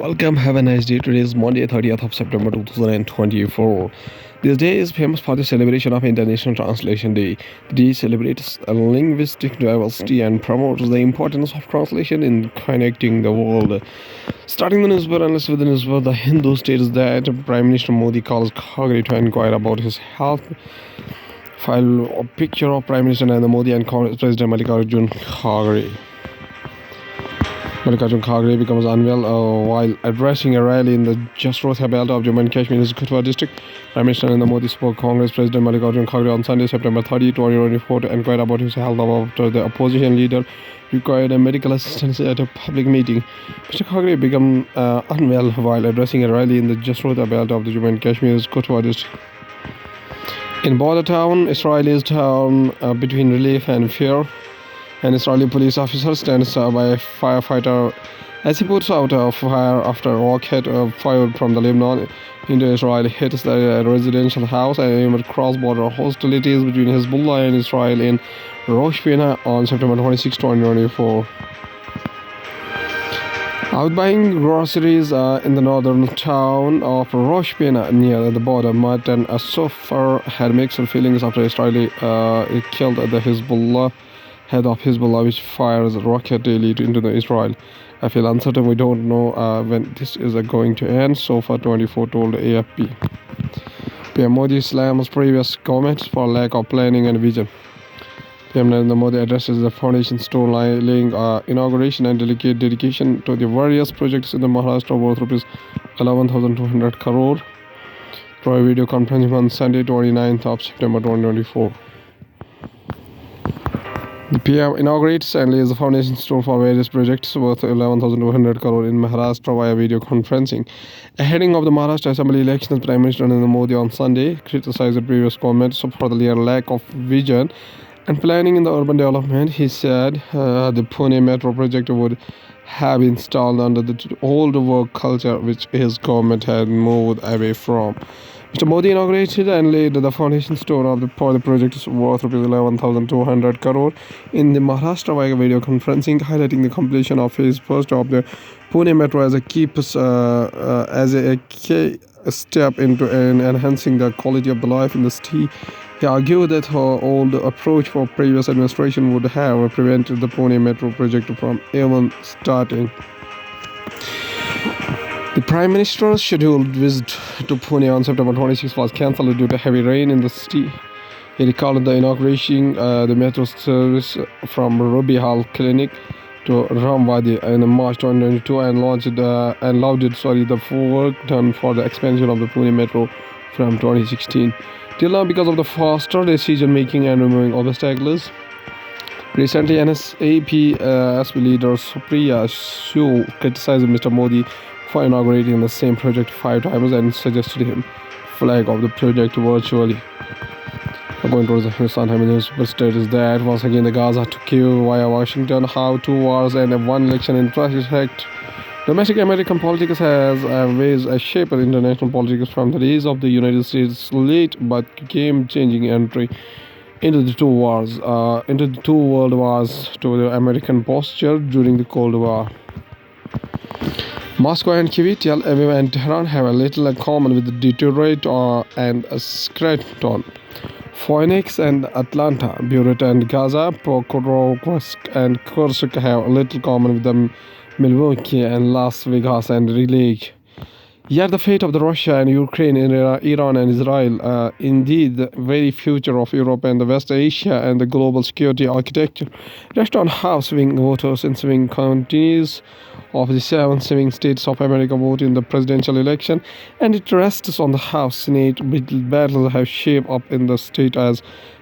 Welcome, have a nice day. Today is Monday, 30th of September 2024. This day is famous for the celebration of International Translation Day. The day celebrates linguistic diversity and promotes the importance of translation in connecting the world. Starting the newspaper analyst with the newspaper, The Hindu states that Prime Minister Modi calls Khagre to inquire about his health. File a picture of Prime Minister Narendra Modi and Congress President Mallikarjun Khagre. Mallikarjun Khagre becomes unwell while addressing a rally in the Jasrotha belt of Jammu and Kashmir's Kutwa district. Prime Minister Narendra Modi spoke Congress President Mallikarjun Khagre on Sunday, September 30, 2024 to inquire about his health after the opposition leader required a medical assistance at a public meeting. Mr. Khagre became unwell while addressing a rally in the Jasrotha belt of the Jammu and Kashmir's Kutwa district. In border town, Israeli's town between relief and fear. An Israeli police officer stands by a firefighter as he puts out a fire after a rocket fired from the Lebanon into Israel hits the residential house amid cross-border hostilities between Hezbollah and Israel in Rosh Hashanah on September 26, 2024. Out buying groceries in the northern town of Rosh Hashanah near the border, Matt and Asofar had mixed feelings after Israel killed the Hezbollah head of Hezbollah, which fires a rocket daily into the Israel. I feel uncertain. We don't know when this is going to end. So far, 24 told AFP. PM Modi slams previous comments for lack of planning and vision. PM Narendra Modi addresses the foundation stone laying inauguration and dedication to the various projects in the Maharashtra worth rupees 11,200 crore. Through a video conferencing on Sunday, 29th of September 2024. The PM inaugurates and lays the foundation stone for various projects worth 11,200 crore in Maharashtra via video conferencing. Ahead of the Maharashtra Assembly elections, Prime Minister Narendra Modi on Sunday criticized the previous comments for the lack of vision and planning in the urban development. He said the Pune Metro project would have been installed under the old work culture which his government had moved away from. Mr. Modi inaugurated and laid the foundation stone for the project worth Rs 11,200 crore in the Maharashtra via video conferencing, highlighting the completion of phase first of the Pune Metro as a key step into enhancing the quality of the life in the city. He argued that her old approach for previous administration would have prevented the Pune Metro project from even starting. The Prime Minister's scheduled visit to Pune on September 26 was cancelled due to heavy rain in the city. He recalled the inauguration the metro service from Ruby Hall Clinic to Ramwadi in March 2022 and lauded the work done for the expansion of the Pune Metro from 2016. Till now, because of the faster decision making and removing obstacles. Recently, NSAP SP leader Supriya Sue criticized Mr. Modi for inaugurating the same project 5 times and suggested him flag of the project virtually. According to the Hindustan newspaper states that once again the Gaza to Kyiv via Washington, how 2 wars and 1 election intersect. Domestic American politics has ways a shape of international politics from the days of the United States' late but game-changing entry into the two world wars to the American posture during the Cold War. Moscow and Kyiv, Tel Aviv and Tehran have a little in common with Detroit and Scranton. Phoenix and Atlanta, Beirut and Gaza, Pokrovsk and Kursk have a little common with the Milwaukee and Las Vegas and Raleigh. Yet the fate of the Russia and Ukraine, Iran and Israel, indeed the very future of Europe and the West Asia and the global security architecture, rest on how swing voters in swing counties of the 7 swing states of America vote in the presidential election, and it rests on the House Senate battles have shaped up in the state as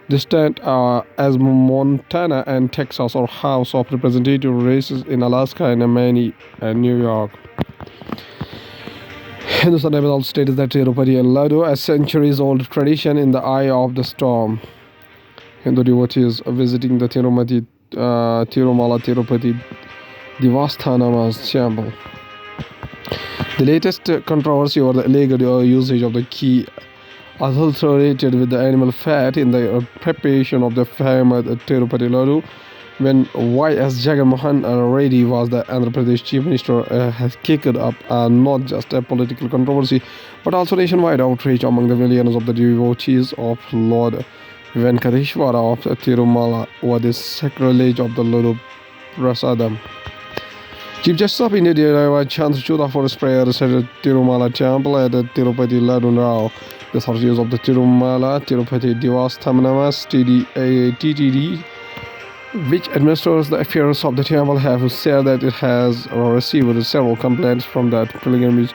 distant as Montana and Texas, or House of Representative races in Alaska and Maine and New York. Hindustan also states that Tirupati and Ladu, a centuries-old tradition in the eye of the storm. Hindu devotees visiting the Tirumala Tirupati Devasthanama's temple. The latest controversy over the illegal usage of the ghee adulterated with the animal fat in the preparation of the famous Tirupati Ladu when Y.S. Jagannath Reddy was the Andhra Pradesh Chief Minister, has kicked up not just a political controversy but also nationwide outrage among the millions of the devotees of Lord Venkateshwara of Tirumala over the sacrilege of the Ladu Prasadam. Chief Justice of India delivered Chandrachudha for his prayers at the Tirumala temple at the Tirupati Ladunrao. The authorities of the Tirumala Tirupati Devasthamanam TTD, which administers the affairs of the temple, have said that it has received several complaints from that pilgrimage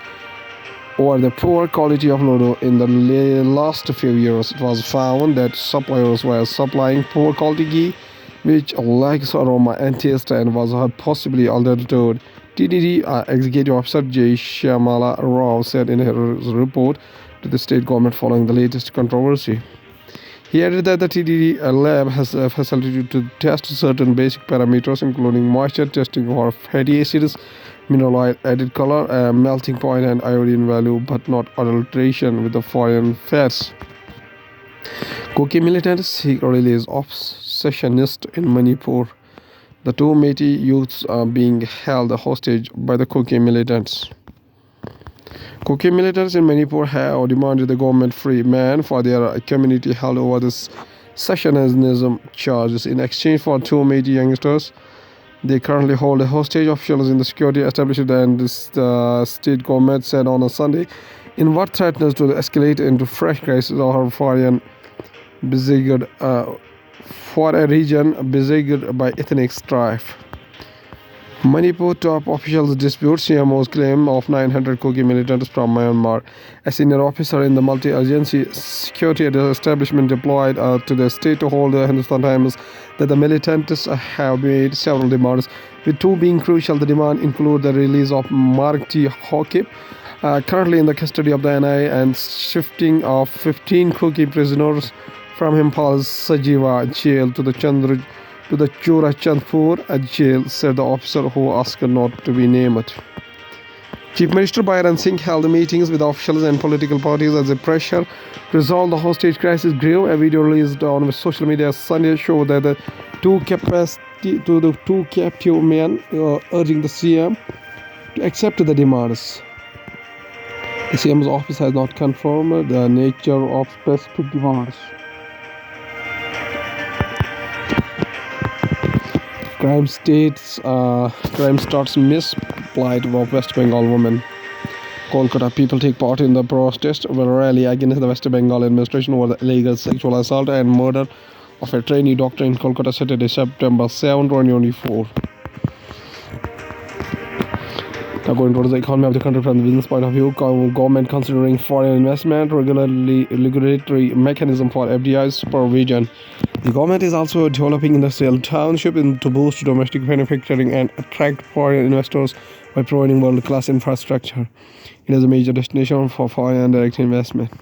over the poor quality of Ladu in the last few years. It was found that suppliers were supplying poor quality ghee, which lacks aroma and taste and was possibly adulterated. TDD Executive Officer J. Shyamala Rao said in his report to the state government following the latest controversy. He added that the TDD lab has a facility to test certain basic parameters, including moisture testing for fatty acids, mineral oil, added color, melting point, and iodine value, but not adulteration with the foreign fats. Kuki militants seek release of secessionists in Manipur. The two Métis youths are being held hostage by the Kuki militants. Kuki militants in Manipur have demanded the government free men for their community held over the secessionism charges in exchange for two Métis youngsters. They currently hold hostage officials in the security establishment, and the state government said on a Sunday, in what threatens to escalate into fresh crisis or for a region besieged by ethnic strife. Manipur top officials dispute CMO's claim of 900 Kuki militants from Myanmar. A senior officer in the multi-agency security establishment deployed to the state to hold the Hindustan Times that the militants have made several demands, with two being crucial. The demand include the release of Mark T. Hokip, currently in the custody of the NIA, and shifting of 15 Kuki prisoners from Impal's Sajiva jail to the Churachandpur jail, said the officer, who asked not to be named. Chief Minister Byron Singh held meetings with officials and political parties as the pressure to resolve the hostage crisis grew. A video released on social media Sunday showed that the two captive men urging the CM to accept the demands. The CM's office has not confirmed the nature of specific demands. Crime starts miss plight of West Bengal women. Kolkata people take part in the protest rally against the West Bengal administration over the illegal sexual assault and murder of a trainee doctor in Kolkata Saturday, September 7, 2024. Now going towards the economy of the country from the business point of view, government considering foreign investment, regulatory mechanism for FDI supervision. The government is also developing industrial township to boost domestic manufacturing and attract foreign investors by providing world-class infrastructure. It is a major destination for foreign and direct investment.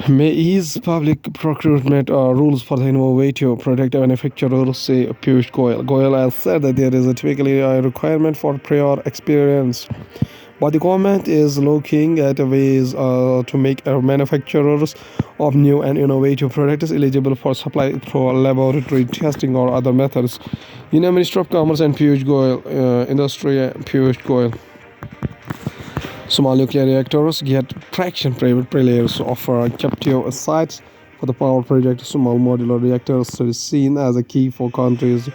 May ease public procurement rules for the innovative product manufacturers, say Piyush Goyal. Goyal has said that there is typically a requirement for prior experience, but the government is looking at ways to make manufacturers of new and innovative products eligible for supply through laboratory testing or other methods. Union Minister of Commerce and Piyush Goyal, Industry Piyush Goyal. Small nuclear reactors get traction. Private players offer captive sites for the power project. Small modular reactors is seen as a key for countries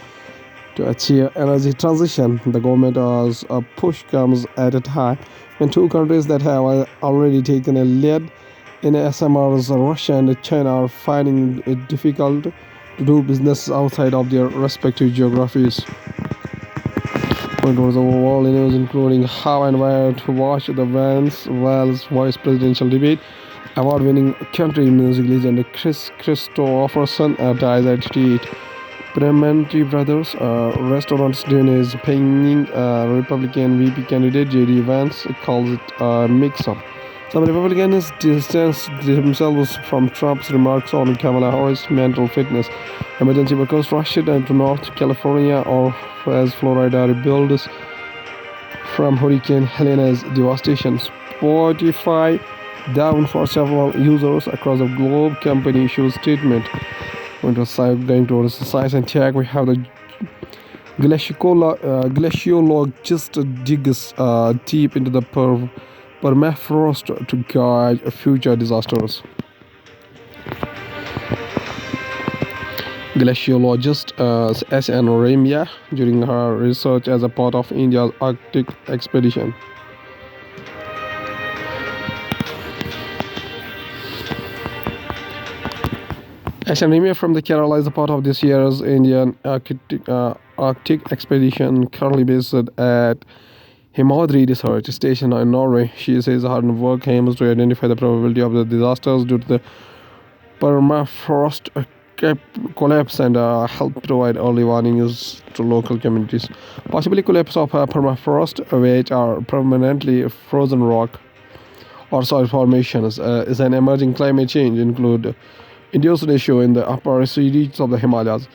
to achieve energy transition. The government as a push comes at a time when two countries that have already taken a lead in SMRs, Russia and China, are finding it difficult to do business outside of their respective geographies. It was overall news including how and where to watch the Wales Vice Presidential debate. Award-winning country music legend Chris Christopherson dies at 88. Parliamentary Brothers restaurants donors paying Republican VP candidate J.D. Vance calls it a mix-up. Some Republicans distanced themselves from Trump's remarks on Kamala Harris' mental fitness. Emergency workers rushed into North California or as Florida rebuilds from Hurricane Helena's devastation. Spotify down for several users across the globe, company issues statement. Going towards the science and tech, we have the glaciologist digs deep into the permafrost to guide future disasters. Glaciologist S.N. Ramia during her research as a part of India's Arctic expedition. S.N. Ramia from the Kerala is a part of this year's Indian Arctic expedition, currently based at Himadri Research Station in Norway. She says her work aims to identify the probability of the disasters due to the permafrost collapse and help provide early warnings to local communities. Possibly collapse of permafrost, which are permanently frozen rock or soil formations, is an emerging climate change induced issue in the upper reaches of the Himalayas.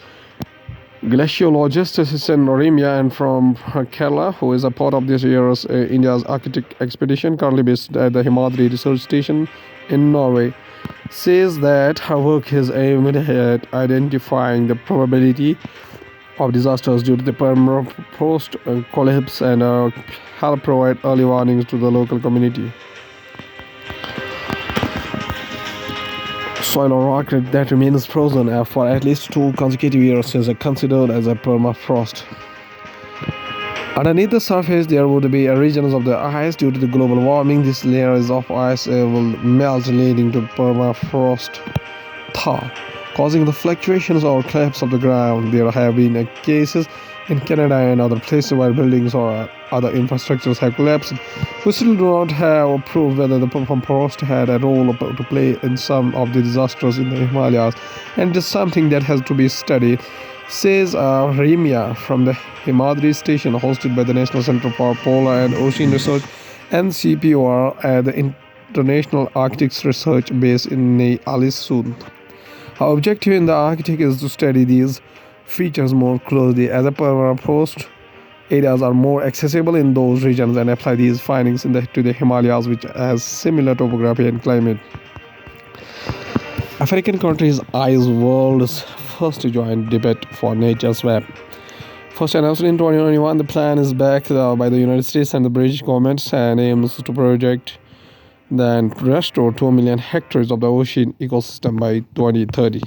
Glaciologist assistant Norimia and from Kerala, who is a part of this year's India's Arctic expedition, currently based at the Himadri Research Station in Norway, says that her work is aimed at identifying the probability of disasters due to the permafrost collapse and help provide early warnings to the local community. Soil or rock that remains frozen for at least 2 consecutive years is considered as a permafrost. Underneath the surface, there would be regions of the ice. Due to the global warming, these layers of ice will melt, leading to permafrost thaw, causing the fluctuations or collapse of the ground. There have been cases in Canada and other places where buildings or other infrastructures have collapsed. We still do not have proof whether the permafrost had a role to play in some of the disasters in the Himalayas, and it is something that has to be studied, says Ramia from the Himadri station hosted by the National Center for Polar and Ocean Research (NCPOR) at the International Arctic Research Base in Alisund. Our objective in the Arctic is to study these features more closely, as the permafrost areas are more accessible in those regions, and apply these findings to the Himalayas, which has similar topography and climate. African countries eyes world's first joint debate for nature swap. First announced in 2021, the plan is backed by the United States and the British governments and aims to project then restore 2 million hectares of the ocean ecosystem by 2030.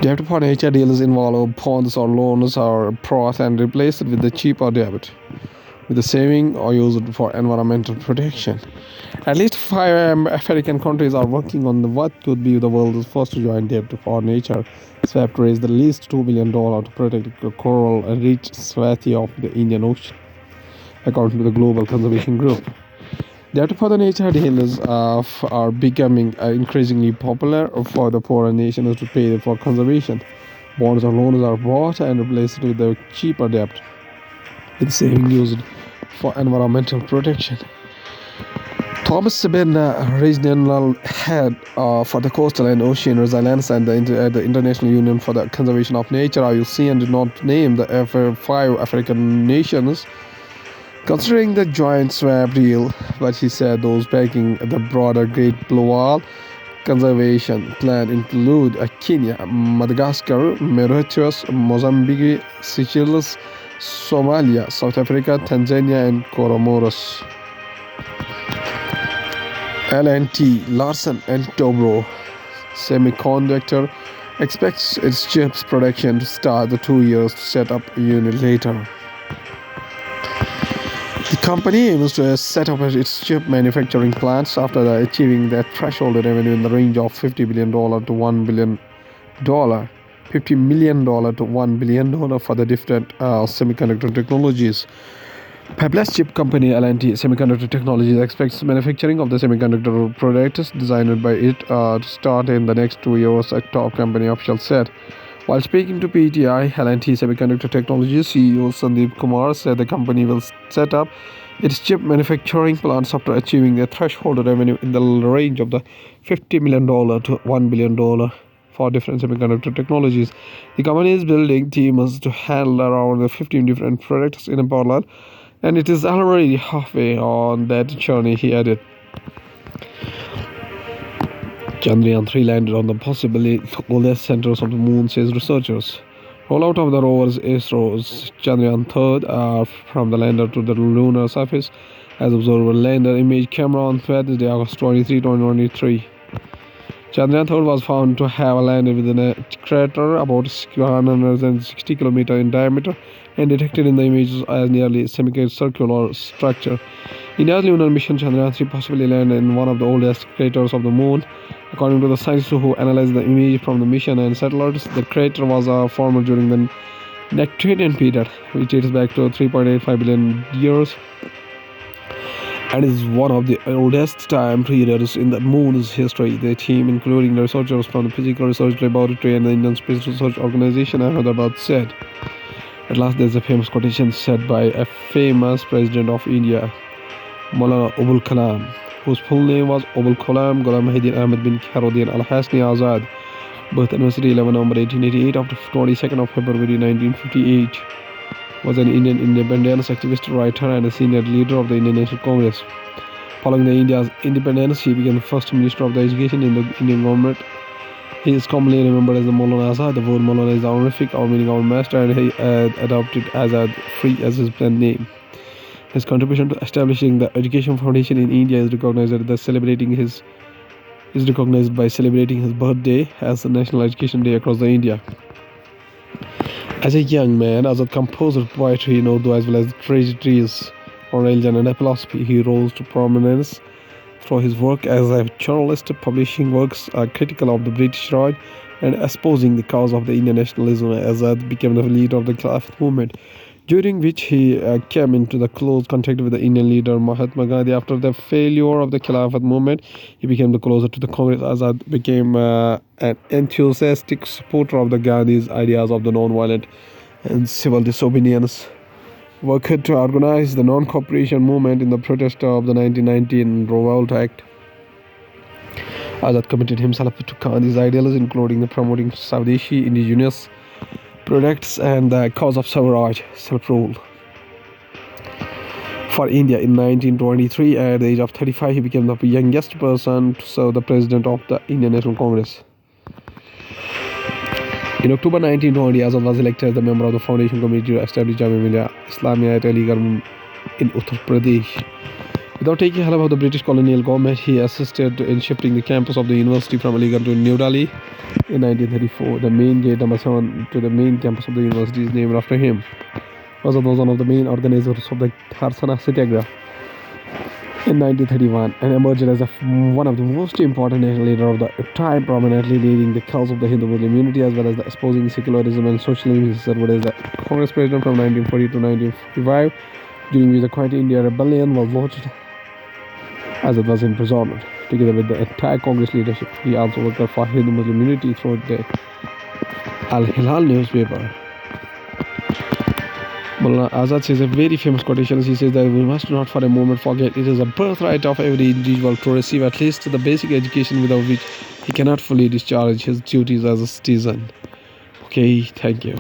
Debt for nature deals involve bonds or loans are brought and replaced with the cheaper debt, with the saving or used for environmental protection. At least 5 African countries are working on what could be the world's first joint debt for nature swap to raise the least $2 billion to protect the coral and rich swath of the Indian Ocean, according to the Global Conservation Group. Debt for the nature deals are becoming increasingly popular for the poorer nations to pay for conservation. Bonds or loans are bought and replaced with the cheaper debt, with saving used for environmental protection. Thomas Sabin, regional head for the Coastal and Ocean Resilience and the International Union for the Conservation of Nature (IUCN), did not name the 5 African nations considering the joint swap deal, but he said those backing the broader Great Blue Whale conservation plan include Kenya, Madagascar, Mauritius, Mozambique, Seychelles, Somalia, South Africa, Tanzania, and Comoros. L&T, Larsen and Toubro Semiconductor expects its chips production to start the 2 years to set up a unit later. The company aims to set up its chip manufacturing plants after achieving that threshold revenue in the range of $50 billion to $1 billion, $50 million to $1 billion for the different semiconductor technologies. Fabless chip company L&T Semiconductor Technologies expects manufacturing of the semiconductor products designed by it to start in the next 2 years, a top company official said. While speaking to PTI, L&T Semiconductor Technologies CEO Sandeep Kumar said the company will set up its chip manufacturing plants after achieving a threshold revenue in the range of the $50 million to $1 billion for different semiconductor technologies. The company is building teams to handle around 15 different products in parallel, and it is already halfway on that journey, he added. Chandrayaan 3 landed on the possibly oldest centers of the moon, says researchers. Rollout of the rover's ISRO's Chandrayaan 3 from the lander to the lunar surface has observed a lander image camera on Wednesday, August 23, 2023. Chandrayaan 3 was found to have landed within a crater about 160 km in diameter and detected in the images as nearly semicircular structure. India's lunar mission Chandrayaan 3 possibly landed in one of the oldest craters of the moon. According to the scientists who analyzed the image from the mission and satellites, the crater was formed during the Nectarian period, which dates back to 3.85 billion years, and is one of the oldest time periods in the moon's history. The team, including the researchers from the Physical Research Laboratory and the Indian Space Research Organization, Ahmedabad, said. At last, there's a famous quotation said by a famous president of India, Maulana Abul Kalam, whose full name was Abul Kalam Ghulam Haidir Ahmed bin Kharuddin Al-Hasni Azad, birth anniversary 11 November 1888 after 22nd of February 1958, was an Indian independence activist, writer and a senior leader of the Indian National Congress. Following the India's independence, he became the first Minister of the Education in the Indian government. He is commonly remembered as the Maulana Azad. The word Maulana is honorific, or meaning our master, and he adopted Azad free as his pen name. His contribution to establishing the Education Foundation in India is recognized by celebrating his birthday as the National Education Day across the India. As a young man, Azad composed poetry in Urdu as well as treatises on religion and philosophy. He rose to prominence through his work as a journalist, publishing works critical of the British Raj and espousing the cause of the Indian nationalism. Azad became the leader of the Khilafat movement, during which he came into the close contact with the Indian leader Mahatma Gandhi. After the failure of the Khilafat movement, he became the closer to the Congress. Azad became an enthusiastic supporter of the Gandhi's ideas of the non-violent and civil disobedience, worked to organize the non-cooperation movement in the protest of the 1919 Revolt Act. Azad committed himself to Gandhi's ideals, including the promoting Swadeshi, indigenous products, and the cause of Swaraj, self-rule, for India. In 1923, at the age of 35, he became the youngest person to serve the president of the Indian National Congress. In October 1920, Azad was elected as the member of the foundation committee to establish Jamia Millia Islamia at Aligarh in Uttar Pradesh. Without taking help of the British colonial government, he assisted in shifting the campus of the university from Aligarh to New Delhi in 1934. The main gate number 7 to the main campus of the university is named after him. Azad was one of the main organizers of the Kharsana Satyagraha in 1931 and emerged as one of the most important national leaders of the time, prominently leading the cause of the Hindu-Muslim unity as well as the espousing secularism and socialism. He served as the Congress president from 1940 to 1945, during which the Quit India Rebellion was launched. Azad was imprisoned. Together with the entire Congress leadership, he also worked for Hindu-Muslim unity through the Al-Hilal newspaper. Maulana Azad says a very famous quotation. He says that we must not for a moment forget it is a birthright of every individual to receive at least the basic education, without which he cannot fully discharge his duties as a citizen. Okay, thank you.